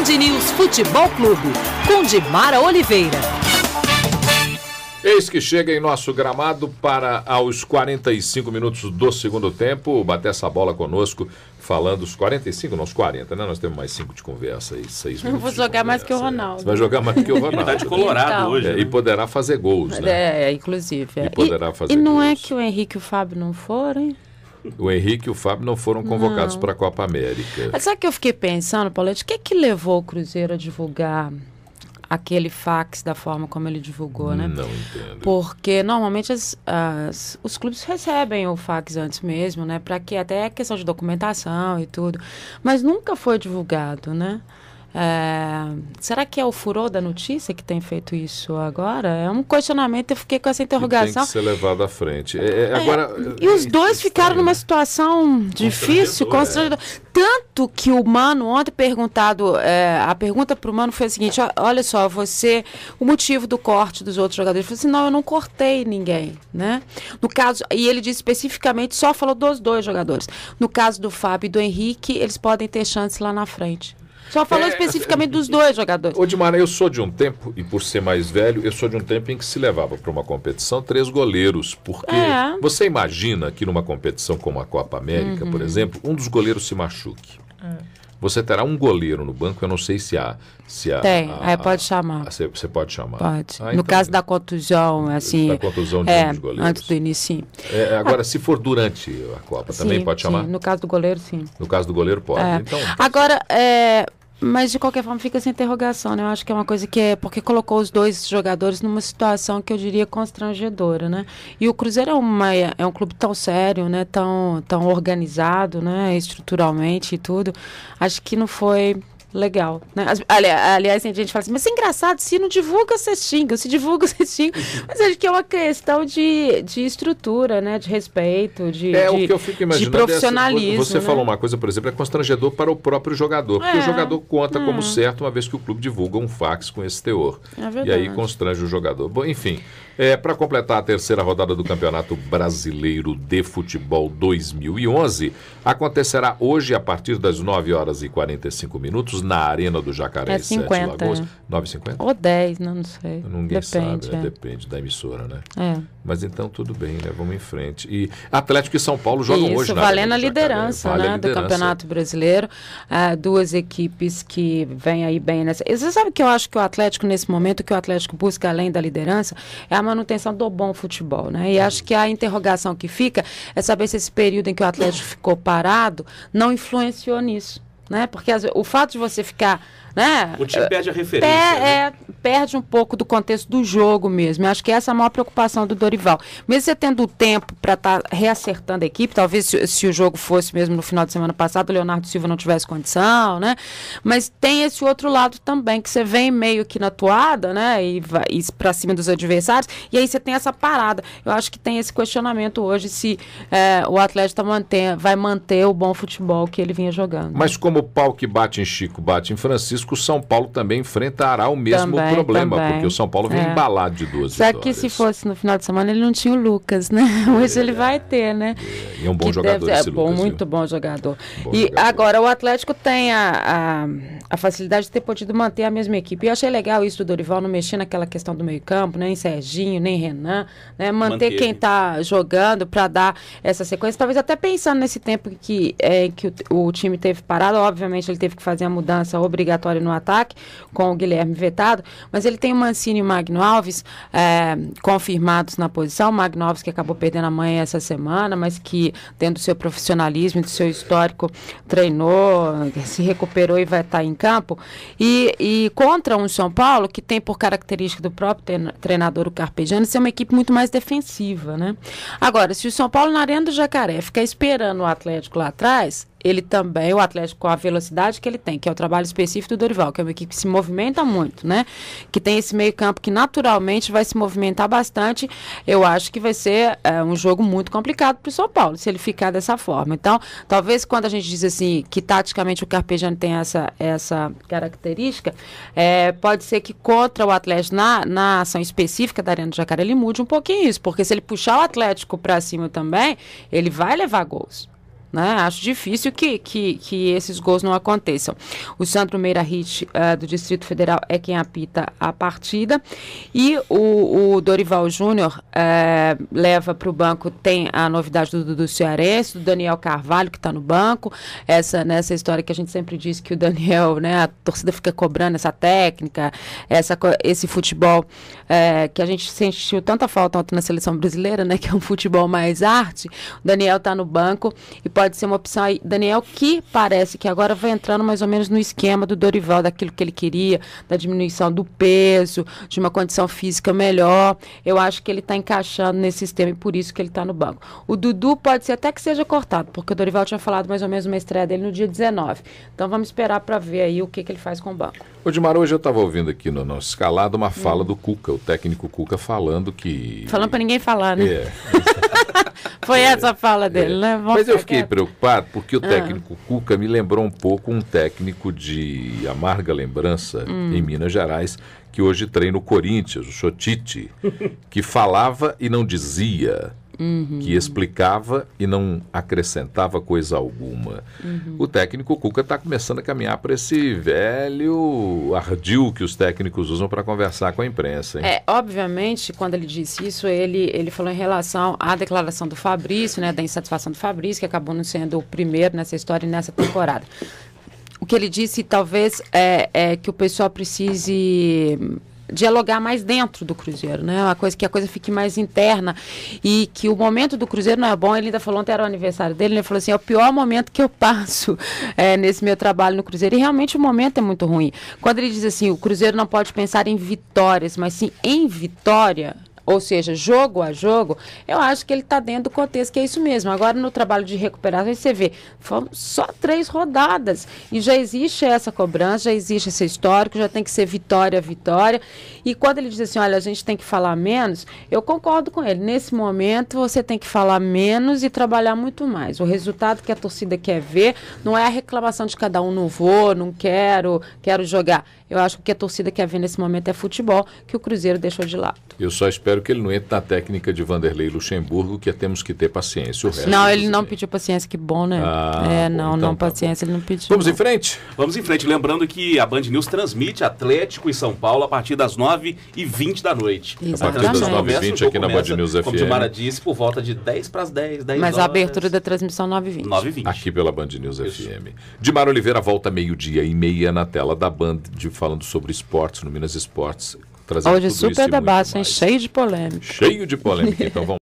Band News Futebol Clube, com Dimara Oliveira. Eis que chega em nosso gramado para, aos 45 minutos do segundo tempo, bater essa bola conosco, falando os 45, não os 40, né? Nós temos mais 5 de conversa aí, 6 minutos. Eu vou jogar mais que o Ronaldo. Você vai jogar mais que o Ronaldo. Tá de Colorado Então, hoje. E poderá fazer gols, né? Inclusive. E poderá fazer E não gols. é que o Henrique e o Fábio não foram, hein? O Henrique e o Fábio não foram convocados para a Copa América. Mas sabe o que eu fiquei pensando, Paulete? O que levou o Cruzeiro a divulgar aquele fax da forma como ele divulgou, né? Não entendo. Porque normalmente os clubes recebem o fax antes mesmo, né? Para que até questão de documentação e tudo. Mas nunca foi divulgado, né? Será que é o furor da notícia que tem feito isso agora? É um questionamento, eu fiquei com essa interrogação. Tem que ser levado à frente. Agora, e os dois ficaram numa situação difícil, constrangedora. Tanto que o Mano, ontem perguntado, a pergunta para o Mano foi a seguinte: olha só, o motivo do corte dos outros jogadores. Ele falou assim: não, eu não cortei ninguém, né? No caso, e ele disse especificamente, só falou dos dois jogadores. No caso do Fábio e do Henrique, eles podem ter chance lá na frente. Só falou especificamente dos dois jogadores. Ô, Dimara, eu sou de um tempo, e por ser mais velho, eu sou de um tempo em que se levava para uma competição 3 goleiros. Porque você imagina que numa competição como a Copa América, por exemplo, um dos goleiros se machuque. Você terá um goleiro no banco, eu não sei se há... Tem, pode chamar. Você pode chamar. Pode. No então, caso da contusão, assim... Da contusão de um dos goleiros. Antes do início, sim. Agora, se for durante a Copa, também pode chamar? Sim, no caso do goleiro, sim. No caso do goleiro, pode. Então, agora, mas de qualquer forma fica essa interrogação, né? Eu acho que é uma coisa que porque colocou os dois jogadores numa situação que eu diria constrangedora, né? E o Cruzeiro é um clube tão sério, né? Tão organizado, né? Estruturalmente e tudo. Acho que não foi legal, né? Aliás, a gente fala assim, mas é engraçado, se não divulga, você xinga, se divulga, você xinga. Mas acho que é uma questão de estrutura, né? De respeito, de o que eu fico imaginando profissionalismo. Você falou uma coisa, por exemplo, é constrangedor para o próprio jogador, porque o jogador conta como certo uma vez que o clube divulga um fax com esse teor. E aí constrange o jogador. Bom, enfim, para completar a terceira rodada do Campeonato Brasileiro de Futebol 2011, acontecerá hoje a partir das 9h45 na Arena do Jacaré, 50, 7 Lagoas. 9h50? Ou 10, não sei. Ninguém depende, sabe, depende da emissora, né? Mas então tudo bem, né? Vamos em frente. E Atlético e São Paulo jogam hoje na valendo Arena a liderança, né, do Campeonato Brasileiro. Duas equipes que vêm aí bem nessa... Você sabe que eu acho que o Atlético, nesse momento, que o Atlético busca, além da liderança, é a manutenção do bom futebol, né? E acho que a interrogação que fica é saber se esse período em que o Atlético ficou parado não influenciou nisso, né? Porque o fato de você ficar, né, o time perde a referência, perde um pouco do contexto do jogo mesmo. Eu acho que essa é a maior preocupação do Dorival. Mesmo você tendo o tempo para estar reacertando a equipe, talvez se o jogo fosse mesmo no final de semana passado, o Leonardo Silva não tivesse condição, né? Mas tem esse outro lado também, que você vem meio que na toada, né? E para cima dos adversários, e aí você tem essa parada. Eu acho que tem esse questionamento hoje se o Atlético vai manter o bom futebol que ele vinha jogando. Mas como o pau que bate em Chico bate em Francisco, o São Paulo também enfrentará o mesmo problema, porque o São Paulo vem embalado de 2 Só vitórias. que se fosse no final de semana, ele não tinha o Lucas, né? Hoje ele vai ter, né? E é um bom jogador esse Lucas, muito bom jogador. Agora, o Atlético tem a facilidade de ter podido manter a mesma equipe. E eu achei legal isso do Dorival, não mexer naquela questão do meio campo, nem Serginho, nem Renan, né? Manter quem está jogando para dar essa sequência. Talvez até pensando nesse tempo que o time teve parado, obviamente ele teve que fazer a mudança obrigatória no ataque, com o Guilherme vetado, mas ele tem o Mancini e o Magno Alves confirmados na posição. O Magno Alves que acabou perdendo a mãe essa semana, mas que, tendo seu profissionalismo, do seu histórico, treinou, se recuperou e vai estar em campo. E contra um São Paulo, que tem por característica do próprio treinador, o Carpegiani, ser uma equipe muito mais defensiva, né? Agora, se o São Paulo na Arena do Jacaré ficar esperando o Atlético lá atrás, ele também, o Atlético com a velocidade que ele tem, que é o trabalho específico do Dorival, que é uma equipe que se movimenta muito, né? Que tem esse meio campo que naturalmente vai se movimentar bastante. Eu acho que vai ser um jogo muito complicado para o São Paulo, se ele ficar dessa forma. Então, talvez quando a gente diz assim, que taticamente o Carpegiani tem essa característica, pode ser que contra o Atlético, na ação específica da Arena do Jacaré, ele mude um pouquinho isso, porque se ele puxar o Atlético para cima também, ele vai levar gols. né? Acho difícil que esses gols não aconteçam. O Sandro Meirahit, do Distrito Federal, é quem apita a partida. E o Dorival Júnior leva para o banco, tem a novidade do Dudu Cearense, do Daniel Carvalho, que está no banco. Nessa história que a gente sempre diz que o Daniel, né, a torcida fica cobrando essa técnica, esse futebol que a gente sentiu tanta falta ontem na seleção brasileira, né, que é um futebol mais arte. O Daniel está no banco e pode ser uma opção aí. Daniel, que parece que agora vai entrando mais ou menos no esquema do Dorival, daquilo que ele queria, da diminuição do peso, de uma condição física melhor. Eu acho que ele está encaixando nesse sistema e por isso que ele está no banco. O Dudu pode ser até que seja cortado, porque o Dorival tinha falado mais ou menos uma estreia dele no dia 19. Então vamos esperar para ver aí o que ele faz com o banco. Ô Dimar, hoje eu estava ouvindo aqui no nosso escalado uma fala do Cuca, o técnico Cuca, falando que... Falando para ninguém falar, né? Foi essa a fala dele, né? Mas eu fiquei preocupado porque o técnico Cuca me lembrou um pouco um técnico de amarga lembrança em Minas Gerais, que hoje treina o Corinthians, o Chotite, que falava e não dizia, que explicava e não acrescentava coisa alguma. O técnico Cuca está começando a caminhar para esse velho ardil que os técnicos usam para conversar com a imprensa. Hein? Obviamente, quando ele disse isso, ele falou em relação à declaração do Fabrício, né, da insatisfação do Fabrício, que acabou não sendo o primeiro nessa história e nessa temporada. O que ele disse, talvez, é que o pessoal precise dialogar mais dentro do Cruzeiro, né? Que a coisa fique mais interna e que o momento do Cruzeiro não é bom. Ele ainda falou, ontem era o aniversário dele, ele falou assim, é o pior momento que eu passo nesse meu trabalho no Cruzeiro, e realmente o momento é muito ruim. Quando ele diz assim, o Cruzeiro não pode pensar em vitórias, mas sim em vitória, ou seja, jogo a jogo, eu acho que ele está dentro do contexto, que é isso mesmo. Agora, no trabalho de recuperação, você vê, foram só 3 rodadas, e já existe essa cobrança, já existe esse histórico, já tem que ser vitória a vitória, e quando ele diz assim, olha, a gente tem que falar menos, eu concordo com ele. Nesse momento, você tem que falar menos e trabalhar muito mais. O resultado que a torcida quer ver não é a reclamação de cada um, não vou, não quero jogar. Eu acho que o que a torcida quer ver nesse momento é futebol, que o Cruzeiro deixou de lado. Eu só espero que ele não entre na técnica de Vanderlei Luxemburgo, que temos que ter paciência. O resto não, ele não pediu paciência, que bom, né? Não, paciência, ele não pediu. Vamos em frente? Vamos em frente. Lembrando que a Band News transmite Atlético e São Paulo a partir das 9h20 da noite. Exatamente. A partir das 9h20 aqui na Band News FM. Como o Dimara disse, por volta de 10 para as 10 Mas horas. A abertura da transmissão 9h20. 9h20. Aqui pela Band News FM. Dimar Oliveira volta 12:30 na tela da Band, falando sobre esportes, no Minas Esportes. Hoje super debate, hein? Cheio de polêmica. Cheio de polêmica. Então vamos